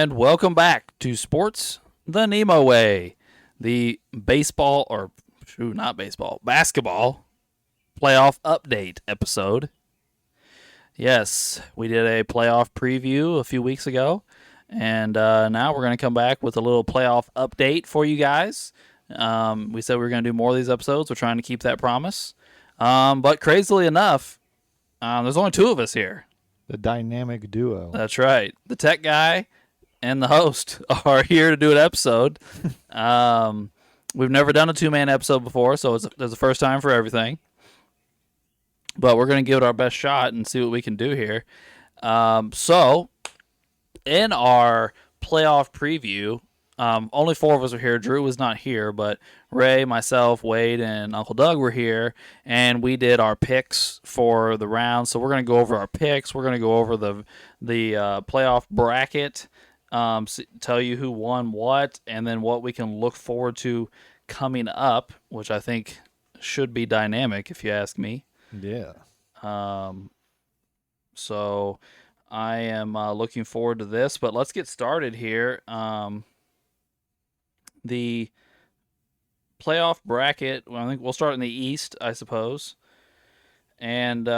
And welcome back to Sports the NEMO Way, the basketball playoff update episode. Yes, we did a playoff preview a few weeks ago, and now we're going to come back with a little playoff update for you guys. We said we were going to do more of these episodes. We're trying to keep that promise. But crazily enough, there's only two of us here. The dynamic duo. That's right. The tech guy and the host are here to do an episode. We've never done a two-man episode before, so there's a first time for everything. But we're going to give it our best shot and see what we can do here. So, in our playoff preview, only four of us are here. Drew was not here, but Ray, myself, Wade, and Uncle Doug were here, and we did our picks for the round. So we're going to go over our picks. We're going to go over the playoff bracket, tell you who won what, and then what we can look forward to coming up, which I think should be dynamic, if you ask me. Yeah. So I am looking forward to this, but let's get started here. The playoff bracket, well, I think we'll start in the East, I suppose. And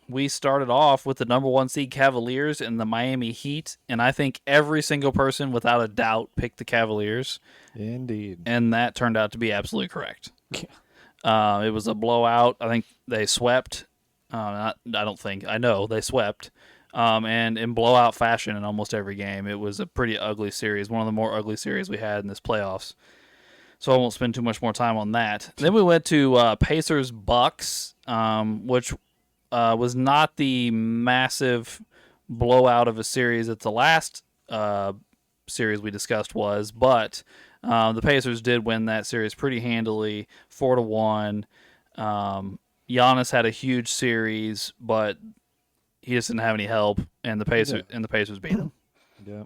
we started off with the number one seed Cavaliers and the Miami Heat, and I think every single person, without a doubt, picked the Cavaliers. Indeed. And that turned out to be absolutely correct. It was a blowout. I think they swept. I know they swept. And in blowout fashion in almost every game. It was a pretty ugly series, one of the more ugly series we had in this playoffs. So I won't spend too much more time on that. Then we went to Pacers-Bucks, which was not the massive blowout of a series that the last series we discussed was, but the Pacers did win that series pretty handily, 4-1. Giannis had a huge series, but he just didn't have any help, and the Pacers beat him. Yeah.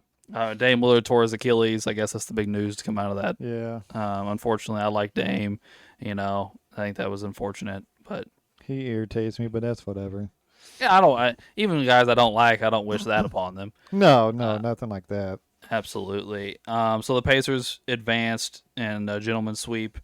Dame Lillard tore his Achilles. I guess that's the big news to come out of that. Yeah. Unfortunately, I like Dame. I think that was unfortunate, but he irritates me, but that's whatever. Yeah, even guys I don't like, I don't wish that upon them. No, nothing like that. Absolutely. So the Pacers advanced and a gentleman's sweep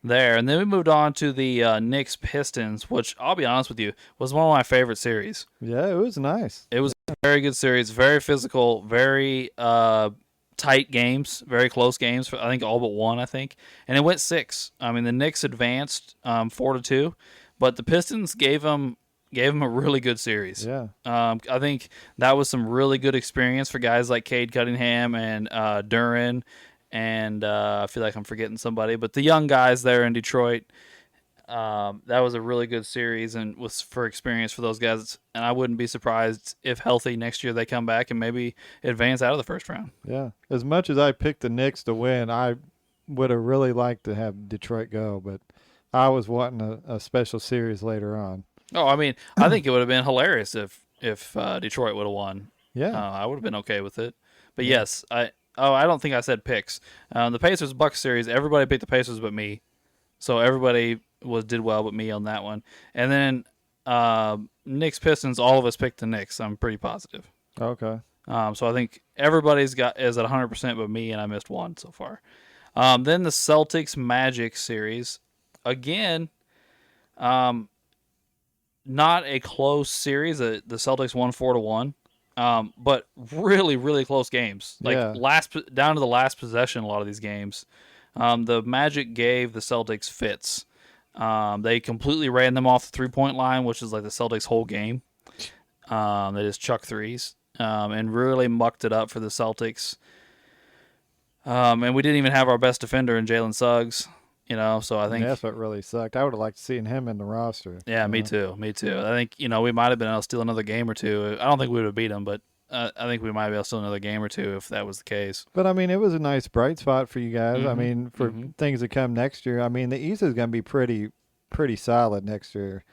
there. And then we moved on to the Knicks Pistons, which I'll be honest with you, was one of my favorite series. Yeah, it was nice. It was a very good series, very physical, very tight games, very close games. I think all but one, And it went 6. I mean, the Knicks advanced 4-2, but the Pistons gave them a really good series. Yeah. I think that was some really good experience for guys like Cade Cunningham and Duren, and I feel like I'm forgetting somebody, but the young guys there in Detroit, that was a really good series and was for experience for those guys. And I wouldn't be surprised if healthy next year they come back and maybe advance out of the first round. Yeah. As much as I picked the Knicks to win, I would have really liked to have Detroit go, but I was wanting a special series later on. Oh, I mean, I think it would have been hilarious if Detroit would have won. Yeah. I would have been okay with it. But yes, I don't think I said picks. The Pacers-Bucks series, everybody picked the Pacers but me. So everybody did well but me on that one. And then Knicks-Pistons, all of us picked the Knicks. I'm pretty positive. Okay. So I think everybody's is at 100% but me, and I missed one so far. Then the Celtics-Magic series. Again, not a close series. The Celtics won 4-1, but really, really close games. Down to the last possession. A lot of these games, the Magic gave the Celtics fits. They completely ran them off the 3-point line, which is like the Celtics' whole game. They just chuck threes and really mucked it up for the Celtics. And we didn't even have our best defender in Jalen Suggs. So I think that's what really sucked. I would have liked to see him in the roster. Yeah, me too. I think, we might have been able to steal another game or two. I don't think we would have beat them, but I think we might be able to steal another game or two if that was the case. But, I mean, it was a nice bright spot for you guys. Mm-hmm. I mean, for things to come next year. I mean, the East is going to be pretty solid next year.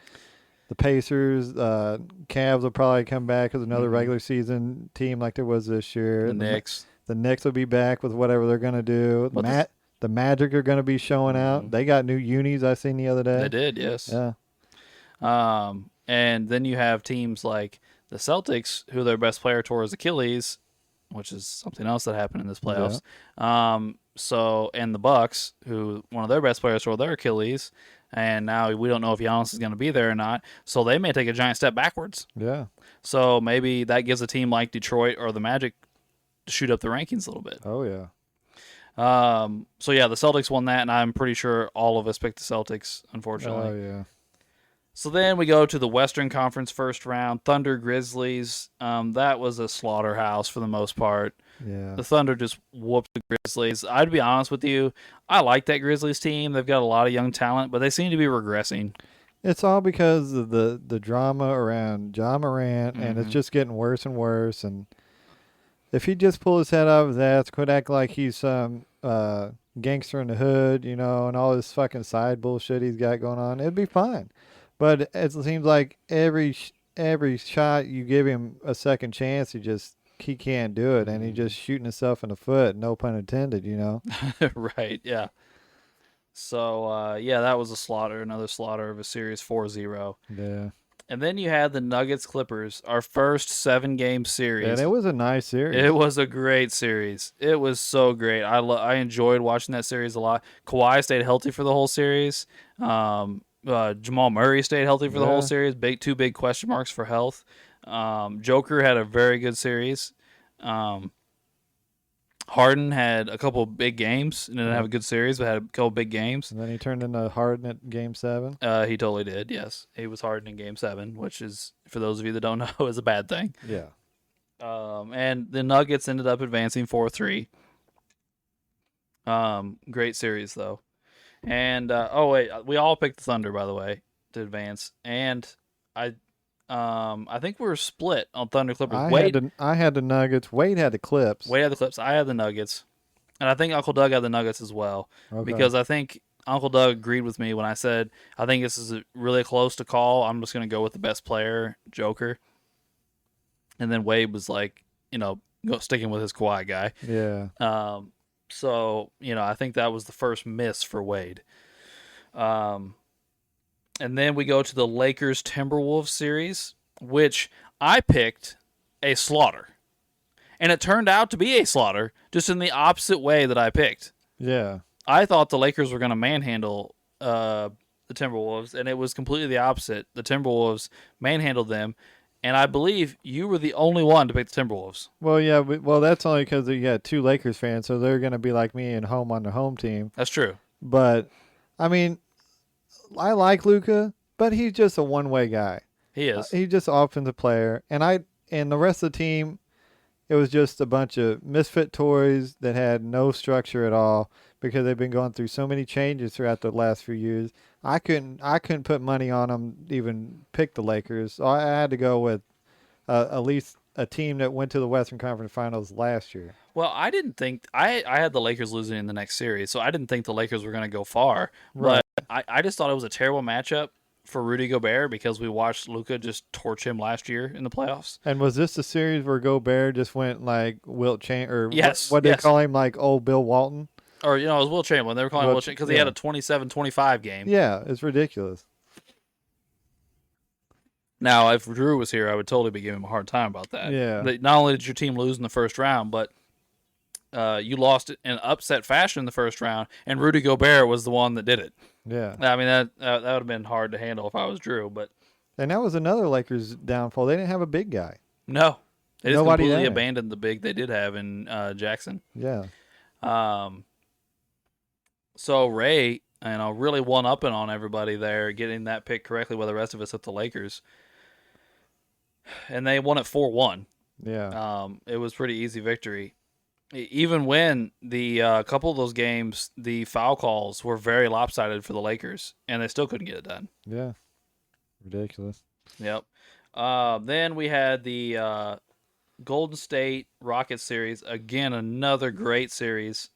The Pacers, Cavs will probably come back as another regular season team like there was this year. The Knicks. The Knicks will be back with whatever they're going to do. The Magic are going to be showing out. They got new unis I seen the other day. They did, yes. Yeah. And then you have teams like the Celtics, who their best player tore his Achilles, which is something else that happened in this playoffs. Yeah. And the Bucks, who one of their best players tore their Achilles, and now we don't know if Giannis is going to be there or not. So they may take a giant step backwards. Yeah. So maybe that gives a team like Detroit or the Magic to shoot up the rankings a little bit. Oh, yeah. So yeah, the Celtics won that, and I'm pretty sure all of us picked the Celtics, unfortunately. Oh, yeah. So then we go to the Western Conference first round, Thunder Grizzlies. That was a slaughterhouse for the most part. Yeah. The Thunder just whooped the Grizzlies. I'd be honest with you, I like that Grizzlies team. They've got a lot of young talent, but they seem to be regressing. It's all because of the drama around Ja Morant, and it's just getting worse and worse. And if he just pull his head out of his ass, quit acting like he's some gangster in the hood, and all this fucking side bullshit he's got going on, it'd be fine. But it seems like every shot you give him a second chance, he can't do it, and he's just shooting himself in the foot. No pun intended, Right? Yeah. So that was a slaughter, another slaughter of a series, 4-0. Yeah. And then you had the Nuggets Clippers, our first 7-game series. And it was a nice series. It was a great series. It was so great. I enjoyed watching that series a lot. Kawhi stayed healthy for the whole series. Jamal Murray stayed healthy for the whole series. Two big question marks for health. Joker had a very good series. Harden had a couple big games and didn't have a good series, but had a couple big games. And then he turned into Harden at Game 7. He totally did, yes. He was Harden in Game 7, which is, for those of you that don't know, is a bad thing. Yeah. And the Nuggets ended up advancing 4-3. Great series, though. And, we all picked the Thunder, by the way, to advance. And I think we were split on Thunder Clippers. I had the Nuggets. Wade had the Clips. I had the Nuggets. And I think Uncle Doug had the Nuggets as well. Okay. Because I think Uncle Doug agreed with me when I said, I think this is really close to call. I'm just going to go with the best player, Joker. And then Wade was like, sticking with his Kawhi guy. Yeah. So, I think that was the first miss for Wade. And then we go to the Lakers-Timberwolves series, which I picked a slaughter. And it turned out to be a slaughter, just in the opposite way that I picked. Yeah. I thought the Lakers were going to manhandle the Timberwolves, and it was completely the opposite. The Timberwolves manhandled them, and I believe you were the only one to pick the Timberwolves. Well, yeah, that's only because you got 2 Lakers fans, so they're going to be like me and home on the home team. That's true. But, I mean, I like Luka, but he's just a one-way guy. He is. He's just an offensive player. And the rest of the team, it was just a bunch of misfit toys that had no structure at all because they've been going through so many changes throughout the last few years. I couldn't put money on them, even pick the Lakers. So I had to go with at least a team that went to the Western Conference Finals last year. Well, I didn't think I had the Lakers losing in the next series, so I didn't think the Lakers were going to go far. Right. But I just thought it was a terrible matchup for Rudy Gobert because we watched Luka just torch him last year in the playoffs. And was this the series where Gobert just went like Wilt Chamberlain, or yes, what they call him, like old Bill Walton? Or, it was Wilt Chamberlain. They were calling him Wilt Chamberlain because he had a 27-25 game. Yeah, it's ridiculous. Now, if Drew was here, I would totally be giving him a hard time about that. Yeah. Not only did your team lose in the first round, but you lost it in upset fashion in the first round, and Rudy Gobert was the one that did it. Yeah. I mean, that would have been hard to handle if I was Drew. And that was another Lakers downfall. They didn't have a big guy. No. They just Nobody completely there. abandoned the big they did have in Jackson. Yeah. So Ray, really one-upping on everybody there, getting that pick correctly while the rest of us hit the Lakers. And they won it 4-1. Yeah. It was pretty easy victory. Even when the couple of those games, the foul calls were very lopsided for the Lakers, and they still couldn't get it done. Yeah. Ridiculous. Yep. Then we had the Golden State Rockets series. Again, another great series.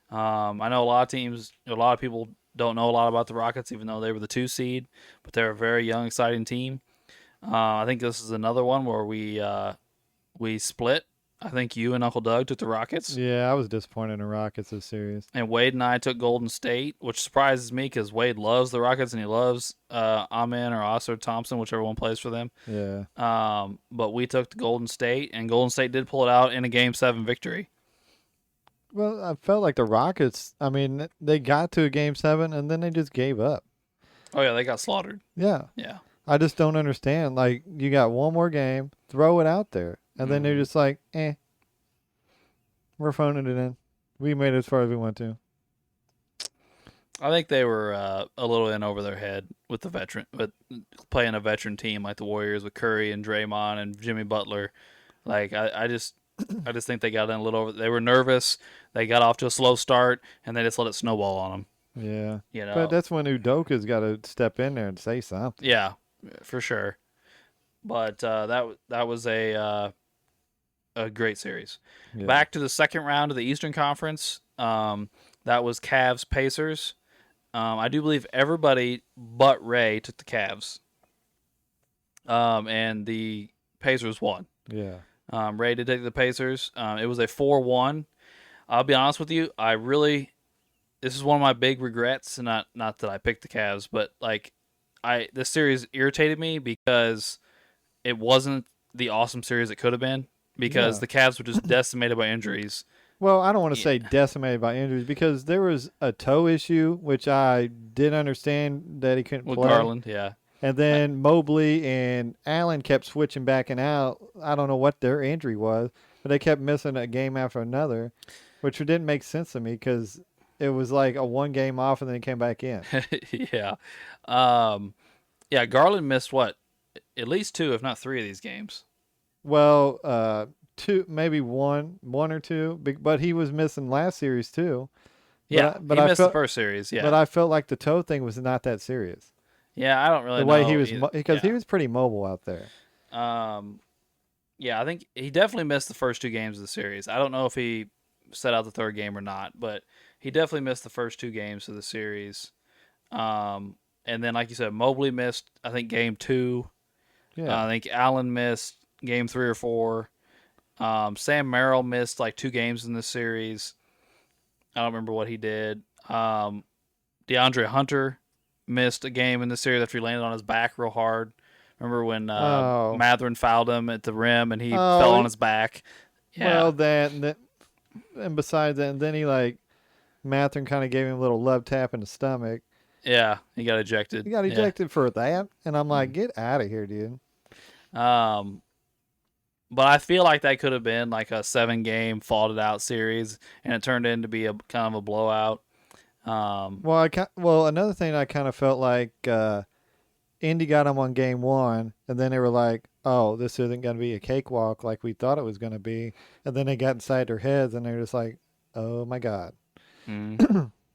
I know a lot of people don't know a lot about the Rockets, even though they were the 2 seed, but they're a very young, exciting team. I think this is another one where we split I think you and Uncle Doug took the Rockets. Yeah, I was disappointed in the Rockets this series. And Wade and I took Golden State, which surprises me because Wade loves the Rockets and he loves Amen or Oscar Thompson, whichever one plays for them. Yeah. But we took the Golden State, and Golden State did pull it out in a Game 7 victory. Well, I felt like the Rockets, I mean, they got to a Game 7 and then they just gave up. Oh, yeah, they got slaughtered. Yeah. Yeah. I just don't understand. Like, you got one more game, throw it out there. And then they're just like, we're phoning it in. We made it as far as we went to. I think they were a little in over their head with playing a veteran team like the Warriors with Curry and Draymond and Jimmy Butler. Like I just think they got in a little over. They were nervous. They got off to a slow start and they just let it snowball on them. Yeah. You know. But that's when Udoka's got to step in there and say something. Yeah, for sure. But that was a great series. Yeah. Back to the second round of the Eastern Conference. That was Cavs Pacers. I do believe everybody but Ray took the Cavs. And the Pacers won. Yeah. Ray did take the Pacers. It was a 4-1. I'll be honest with you. This is one of my big regrets. And not that I picked the Cavs, but like, this series irritated me because it wasn't the awesome series it could have been. Because the Cavs were just decimated by injuries. Well, I don't want to say decimated by injuries because there was a toe issue, which I did understand that he couldn't With play. Garland, yeah. And then Mobley and Allen kept switching back and out. I don't know what their injury was, but they kept missing a game after another, which didn't make sense to me because it was like a one game off and then he came back in. Yeah. Yeah, Garland missed what? At least 2, if not 3 of these games. Well, 2, maybe one or 2, but he was missing last series too. Yeah, but he I missed felt, the first series, yeah. But I felt like the toe thing was not that serious. Yeah, I don't really know. The way he was, because he was pretty mobile out there. Yeah, I think he definitely missed the first 2 games of the series. I don't know if he set out the third game or not, but he definitely missed the first 2 games of the series. And then, like you said, Mobley missed, I think, game 2. Yeah. I think Allen missed game 3 or 4. Sam Merrill missed like 2 games in this series. I don't remember what he did. DeAndre Hunter missed a game in the series after he landed on his back real hard. Remember when Matherin fouled him at the rim and he fell on his back? Yeah. Well, and besides that, and then he Matherin kind of gave him a little love tap in the stomach. Yeah, he got ejected. He got ejected for that, and I'm like, get out of here, dude. But I feel like that could have been like a 7-game fought it out series, and it turned into be a kind of a blowout. Well, another thing I kind of felt like Indy got them on game 1, and then they were like, oh, this isn't going to be a cakewalk like we thought it was going to be. And then they got inside their heads, and they're just like, oh, my God.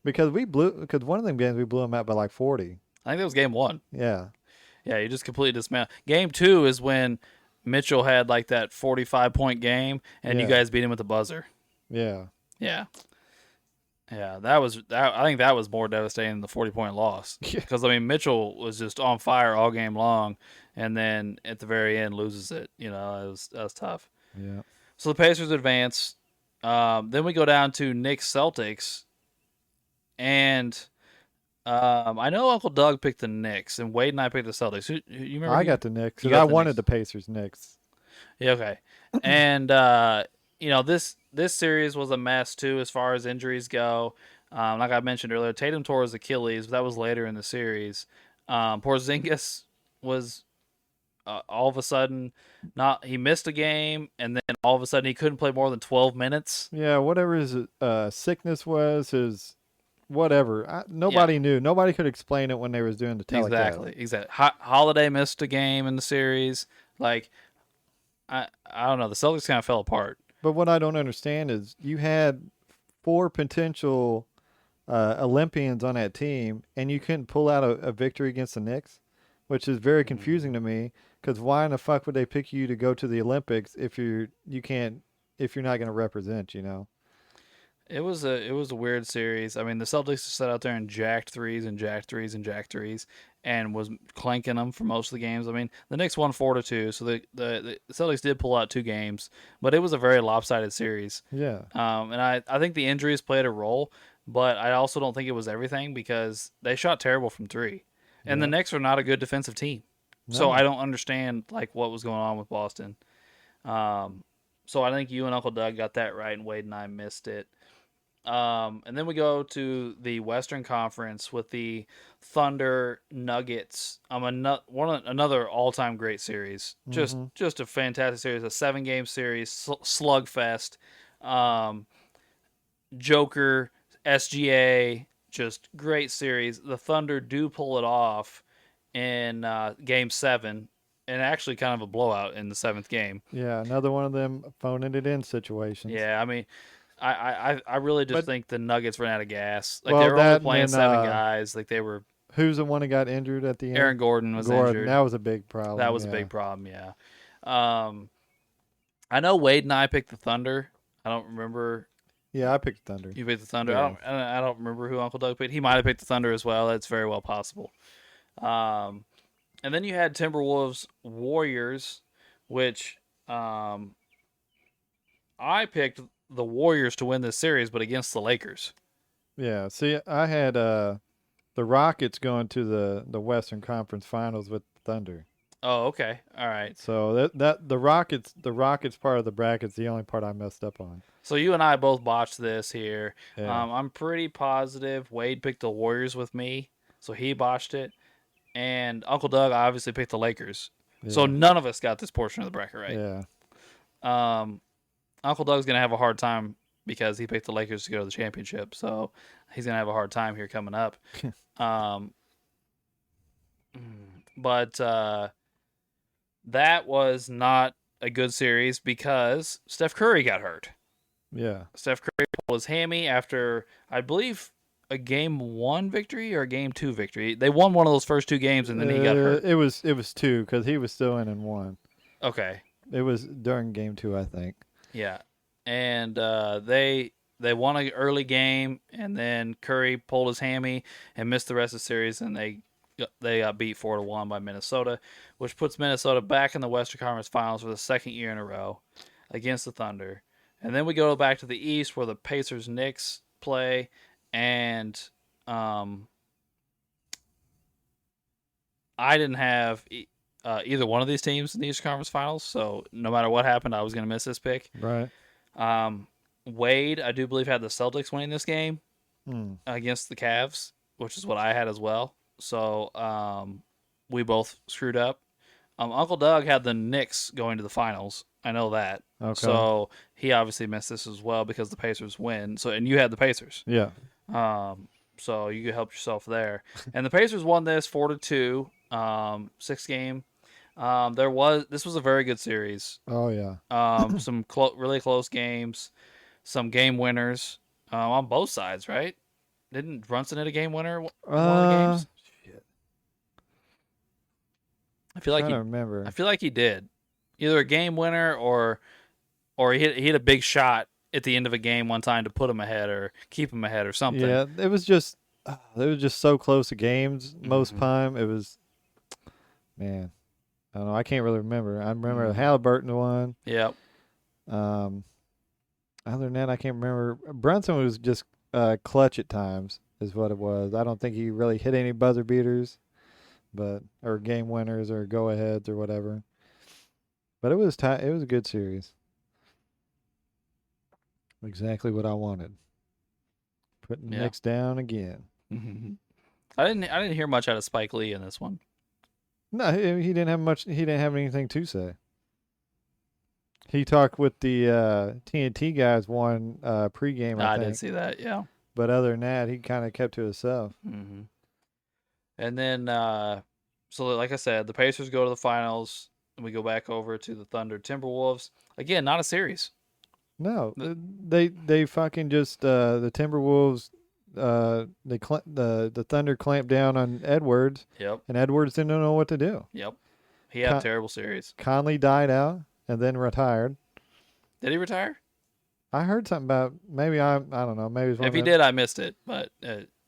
Because one of them games we blew them out by like 40. I think that was game 1. Yeah. Yeah, you just completely dismantled. Game 2 is when Mitchell had like that 45-point game, and you guys beat him with the buzzer. Yeah. Yeah. Yeah, I think that was more devastating than the 40-point loss. Because, I mean, Mitchell was just on fire all game long, and then at the very end loses it. You know, that was tough. Yeah. So the Pacers advance. Then we go down to Knicks Celtics, and I know Uncle Doug picked the Knicks, and Wade and I picked the Celtics. You remember? I got the Knicks. I wanted the Pacers Knicks. Yeah, okay. And this series was a mess too as far as injuries go. Like I mentioned earlier, Tatum tore his Achilles, but that was later in the series. Porzingis was all of a sudden he missed a game, and then all of a sudden he couldn't play more than 12 minutes. Yeah, whatever his sickness was, his whatever. Nobody knew. Nobody could explain it when they was doing the telecast. Exactly. Holiday missed a game in the series. Like, I don't know. The Celtics kind of fell apart. But what I don't understand is you had 4 potential Olympians on that team, and you couldn't pull out a victory against the Knicks, which is very confusing to me. Because why in the fuck would they pick you to go to the Olympics if you're not going to represent? You know. It was a weird series. I mean, the Celtics sat out there and jacked threes and jacked threes and jacked threes, and was clanking them for most of the games. I mean, the Knicks won 4-2, so the Celtics did pull out 2 games, but it was a very lopsided series. Yeah. And I think the injuries played a role, but I also don't think it was everything because they shot terrible from 3. And the Knicks are not a good defensive team. No. So I don't understand like what was going on with Boston. So I think you and Uncle Doug got that right, and Wade and I missed it. And then we go to the Western Conference with the Thunder Nuggets. Another all-time great series. Just a fantastic series. A 7-game series, slugfest. Joker, SGA, just great series. The Thunder do pull it off in Game 7, and actually kind of a blowout in the 7th game. Yeah, another one of them phoning it in situations. Yeah, I mean, I really just think the Nuggets ran out of gas. Like well, they were only playing and, 7 guys. Like they were. Who's the one that got injured at the end? Aaron Gordon was injured. That was a big problem. That was a big problem. Yeah. I know Wade and I picked the Thunder. I don't remember. Yeah, I picked the Thunder. You picked the Thunder. Yeah. I don't remember who Uncle Doug picked. He might have picked the Thunder as well. That's very well possible. And then you had Timberwolves Warriors, which I picked the Warriors to win this series, but against the Lakers. Yeah. See, I had the Rockets going to the Western Conference Finals with the Thunder. Oh, okay. All right. So that the Rockets part of the bracket's the only part I messed up on. So you and I both botched this here. Yeah. I'm pretty positive Wade picked the Warriors with me, so he botched it. And Uncle Doug obviously picked the Lakers. Yeah. So none of us got this portion of the bracket right. Yeah. Uncle Doug's going to have a hard time because he picked the Lakers to go to the championship. So he's going to have a hard time here coming up. But that was not a good series because Steph Curry got hurt. Yeah. Steph Curry pulled his hammy after, I believe, a Game 1 victory or a Game 2 victory. They won one of those first 2 games, and then he got hurt. It was 2 because he was still in 1. Okay. It was during Game 2, I think. Yeah. And they won an early game, and then Curry pulled his hammy and missed the rest of the series, and they got beat 4-1 by Minnesota, which puts Minnesota back in the Western Conference Finals for the 2nd year in a row against the Thunder. And then we go back to the East where the Pacers-Knicks play, and I didn't have either one of these teams in the Eastern Conference Finals, so no matter what happened, I was going to miss this pick. Right. Wade, I do believe, had the Celtics winning this game against the Cavs, which is what I had as well. So we both screwed up. Uncle Doug had the Knicks going to the finals. I know that. Okay. So he obviously missed this as well because the Pacers win. So and you had the Pacers. Yeah. So you could help yourself there. And the Pacers won this 4-2, 6 game. This was a very good series. Oh yeah. Some really close games, some game winners on both sides, right? Didn't Brunson hit a game winner one of the games? Shit. I feel like I don't remember. I feel like he did, either a game winner or he hit a big shot at the end of a game one time to put him ahead or keep him ahead or something. Yeah, it was just so close to games most time. It was, man, I don't know. I can't really remember. I remember the Halliburton one. Yep. Other than that, I can't remember. Brunson was just clutch at times, is what it was. I don't think he really hit any buzzer beaters, or game winners or go aheads or whatever. But it was it was a good series. Exactly what I wanted. Putting the Knicks down again. Mm-hmm. I didn't hear much out of Spike Lee in this one. No, he didn't have much. He didn't have anything to say. He talked with the TNT guys one pregame. I did see that. Yeah. But other than that, he kind of kept to himself. Mm-hmm. And then, so like I said, the Pacers go to the finals, and we go back over to the Thunder Timberwolves. Again, not a series. No, they fucking just the Timberwolves. The Thunder clamped down on Edwards. Yep. And Edwards didn't know what to do. Yep. He had a terrible series. Conley died out and then retired. Did he retire? I heard something about maybe I don't know, maybe if he did, I missed it, but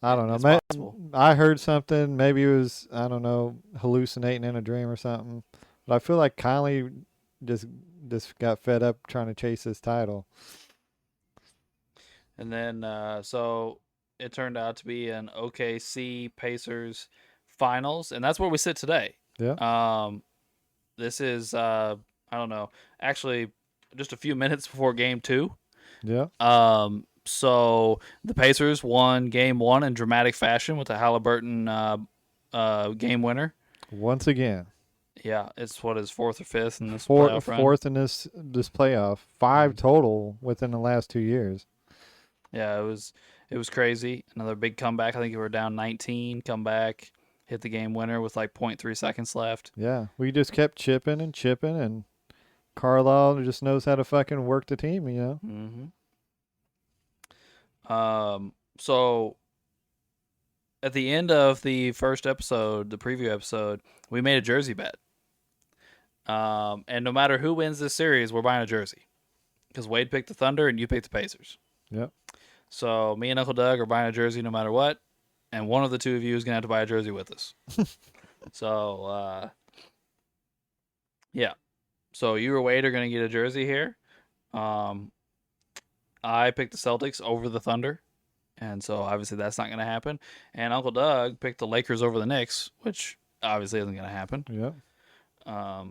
I don't know. It's possible. I heard something. Maybe it was, I don't know, hallucinating in a dream or something. But I feel like Conley just just got fed up trying to chase his title. And then, so it turned out to be an OKC Pacers finals, and that's where we sit today. Yeah. This is, I don't know, actually just a few minutes before game two. Yeah. So the Pacers won game one in dramatic fashion with the Halliburton game winner. Once again. Yeah, it's what is fourth or fifth in this playoff run. Fourth in this playoff. 5 total within the last 2 years. Yeah, it was crazy. Another big comeback. I think we were down 19, come back, hit the game winner with like 0.3 seconds left. Yeah, we just kept chipping, and Carlisle just knows how to fucking work the team, you know. So at the end of the first episode, the preview episode, we made a jersey bet. And no matter who wins this series, we're buying a jersey. Because Wade picked the Thunder and you picked the Pacers. Yep. So me and Uncle Doug are buying a jersey no matter what. And one of the two of you is going to have to buy a jersey with us. So, yeah. So you or Wade are going to get a jersey here. I picked the Celtics over the Thunder. And so obviously that's not going to happen. And Uncle Doug picked the Lakers over the Knicks, which obviously isn't going to happen. Yep.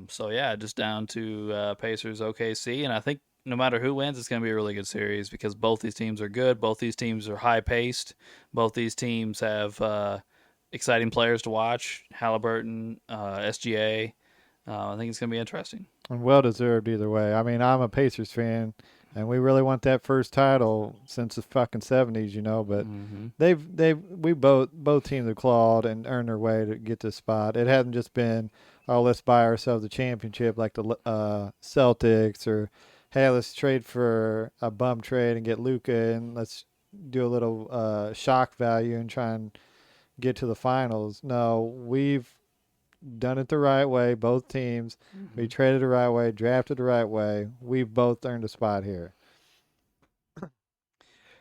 So yeah, just down to Pacers, OKC, and I think no matter who wins, it's going to be a really good series because both these teams are good. Both these teams are high paced. Both these teams have exciting players to watch. Halliburton, SGA. I think it's going to be interesting. And well deserved either way. I mean, I'm a Pacers fan, and we really want that first title since the fucking 70s, you know. But both teams have clawed and earned their way to get this spot. It hasn't just been, oh, let's buy ourselves a championship like the Celtics, or hey, let's trade for a bum trade and get Luka, and let's do a little shock value and try and get to the finals. No, we've done it the right way, both teams. We traded the right way, drafted the right way. We've both earned a spot here.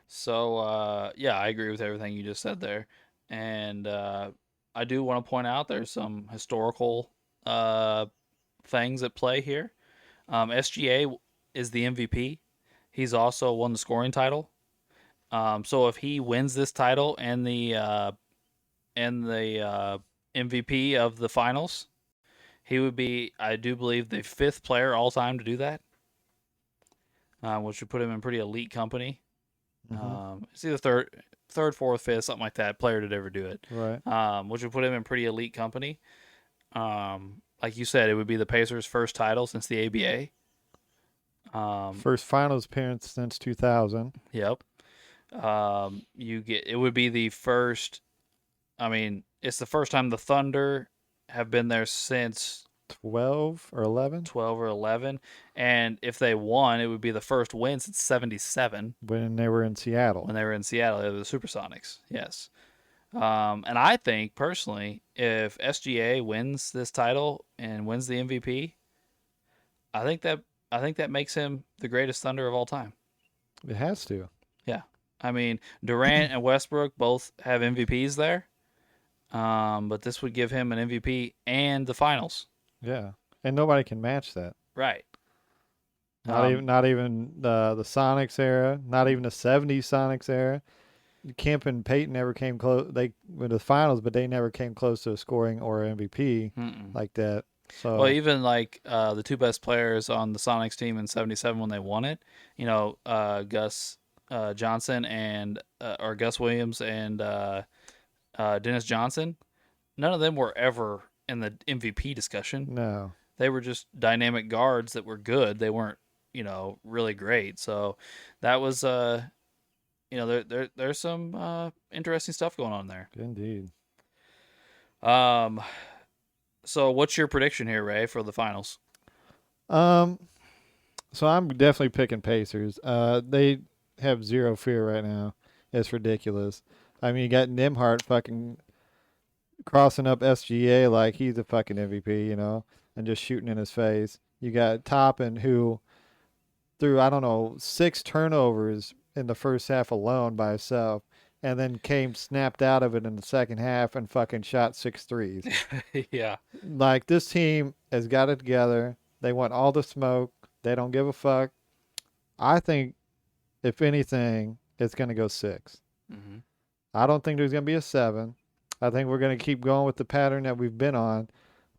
So, yeah, I agree with everything you just said there. And I do want to point out there's some historical things at play here. SGA is the MVP. He's also won the scoring title. So if he wins this title and the MVP of the finals, he would be, I do believe, the fifth player all time to do that, which would put him in pretty elite company. It's either third, fourth, fifth, something like that player to ever do it. Right. Which would put him in pretty elite company. Like you said, it would be the Pacers' first title since the ABA. First finals appearance since 2000. Yep. It would be the first. I mean, it's the first time the Thunder have been there since 12 or 11. 12 or 11, and if they won, it would be the first win since '77 when they were in Seattle. When they were in Seattle, they were the Supersonics. Yes. And I think personally, if SGA wins this title and wins the MVP, I think that makes him the greatest Thunder of all time. It has to. Yeah. I mean, Durant and Westbrook both have MVPs there. But this would give him an MVP and the finals. Yeah. And nobody can match that. Right. Not even the Sonics era, not even the 70s Sonics era. Kemp and Peyton never came close. They went to the finals, but they never came close to scoring or MVP like that. So, well, even like the two best players on the Sonics team in '77 when they won it, you know, Gus Johnson or Gus Williams and Dennis Johnson, none of them were ever in the MVP discussion. No. They were just dynamic guards that were good. They weren't, really great. So that was, there's some interesting stuff going on there. Indeed. So what's your prediction here, Ray, for the finals? So I'm definitely picking Pacers. They have zero fear right now. It's ridiculous. I mean, you got Nembhard fucking crossing up SGA like he's a fucking MVP, and just shooting in his face. You got Toppin, who threw, 6 turnovers in the first half alone by himself. and then snapped out of it in the second half and fucking shot 6 threes. Yeah. Like, this team has got it together. They want all the smoke. They don't give a fuck. I think, if anything, it's going to go 6. Mm-hmm. I don't think there's going to be a 7. I think we're going to keep going with the pattern that we've been on.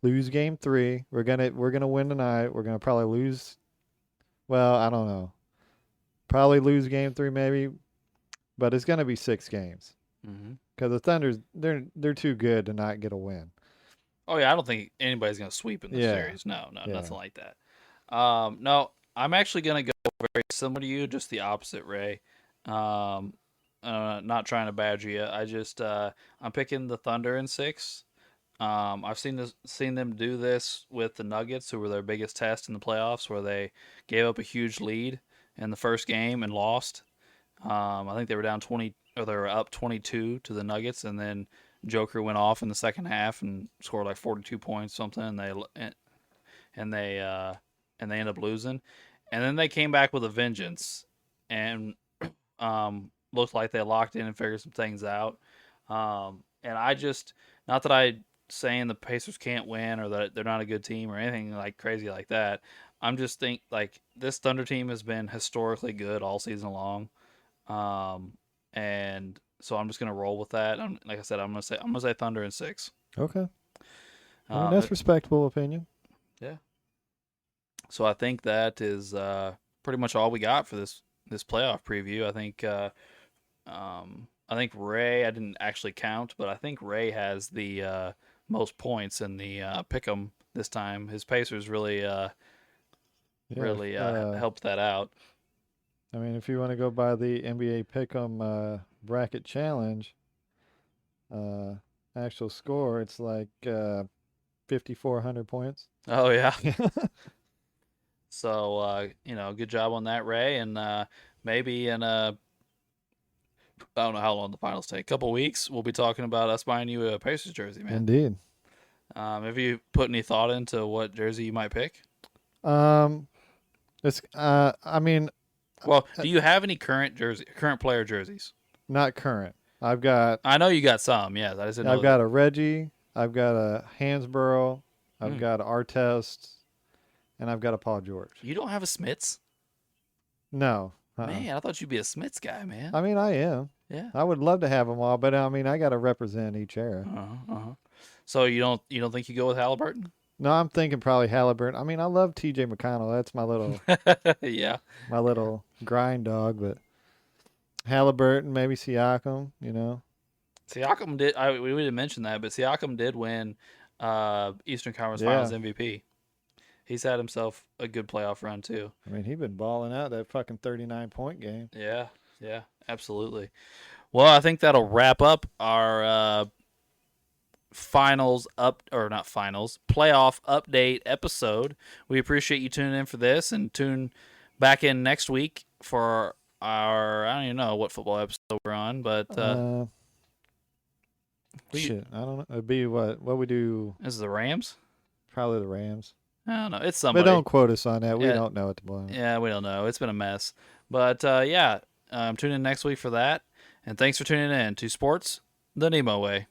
Lose game 3. We're gonna win tonight. We're going to probably lose. Well, I don't know. Probably lose game 3 maybe, but it's going to be 6 games. Because the Thunder's they're too good to not get a win. Oh yeah, I don't think anybody's gonna sweep in this series. No, nothing like that. No, I'm actually gonna go very similar to you, just the opposite, Ray. Not trying to badger you. I'm picking the Thunder in 6. I've seen them do this with the Nuggets, who were their biggest test in the playoffs, where they gave up a huge lead in the first game and lost. I think they were down 20, or they were up 22 to the Nuggets, and then Joker went off in the second half and scored like 42 points, something, and they ended up losing. And then they came back with a vengeance, and looked like they locked in and figured some things out. And not that I saying the Pacers can't win or that they're not a good team or anything like crazy like that. I'm just like this Thunder team has been historically good all season long. And so I'm just gonna roll with that. Like I said, I'm gonna say Thunder in 6. Okay. I mean, that's respectable opinion. Yeah. So I think that is pretty much all we got for this playoff preview. I think Ray, I didn't actually count, but I think Ray has the most points in the pick'em this time. His Pacers really helped that out. I mean, if you want to go by the NBA Pick'em bracket challenge, actual score, it's like 5,400 points. Oh yeah. So good job on that, Ray, and maybe in I don't know how long the finals take. A couple weeks, we'll be talking about us buying you a Pacers jersey, man. Indeed. Have you put any thought into what jersey you might pick? It's I mean. Well, do you have any current player jerseys? Not current. I know you got some. Yeah, I've got a Reggie. I've got a Hansborough. I've got an Artest, and I've got a Paul George. You don't have a Smits? No. Man, I thought you'd be a Smits guy, man. I mean, I am. Yeah. I would love to have them all, but I mean, I got to represent each era. So you don't think you go with Halliburton? No, I'm thinking probably Halliburton. I mean, I love T.J. McConnell. That's my little yeah, my little grind dog. But Halliburton, maybe Siakam. Siakam did. We didn't mention that, but Siakam did win Eastern Conference Finals MVP. He's had himself a good playoff run too. I mean, he's been balling out that fucking 39-point game. Yeah, absolutely. Well, I think that'll wrap up our playoff update episode. We appreciate you tuning in for this, and tune back in next week for our, I don't even know what football episode we're on, but shit, I don't know. It'd be what we do. This is the Rams? Probably the Rams. I don't know. It's somebody. But don't quote us on that. We don't know at the moment. Yeah, we don't know. It's been a mess. But tune in next week for that. And thanks for tuning in to Sports the NEMO Way.